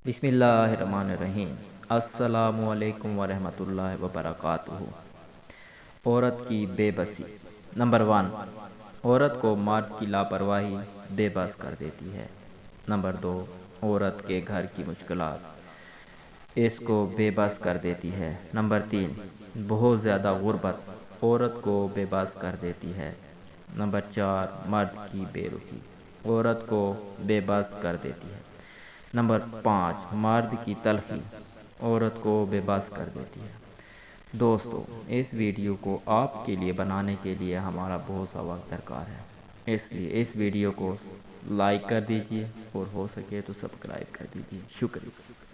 بسم اللہ الرحمن الرحیم۔ السلام علیکم ورحمۃ اللہ وبرکاتہ۔ عورت کی بے بسی۔ نمبر 1، عورت کو مرد کی لاپرواہی بے بس کر دیتی ہے۔ نمبر 2، عورت کے گھر کی مشکلات اس کو بے بس کر دیتی ہے۔ نمبر 3، بہت زیادہ غربت عورت کو بے بس کر دیتی ہے۔ نمبر 4، مرد کی بے رخی عورت کو بے بس کر دیتی ہے۔ نمبر 5، مرد کی تلخی عورت کو بے بس کر دیتی ہے۔ دوستو، اس ویڈیو کو آپ کے لیے بنانے کے لیے ہمارا بہت سا وقت درکار ہے، اس لیے اس ویڈیو کو لائک کر دیجئے اور ہو سکے تو سبسکرائب کر دیجئے۔ شکریہ۔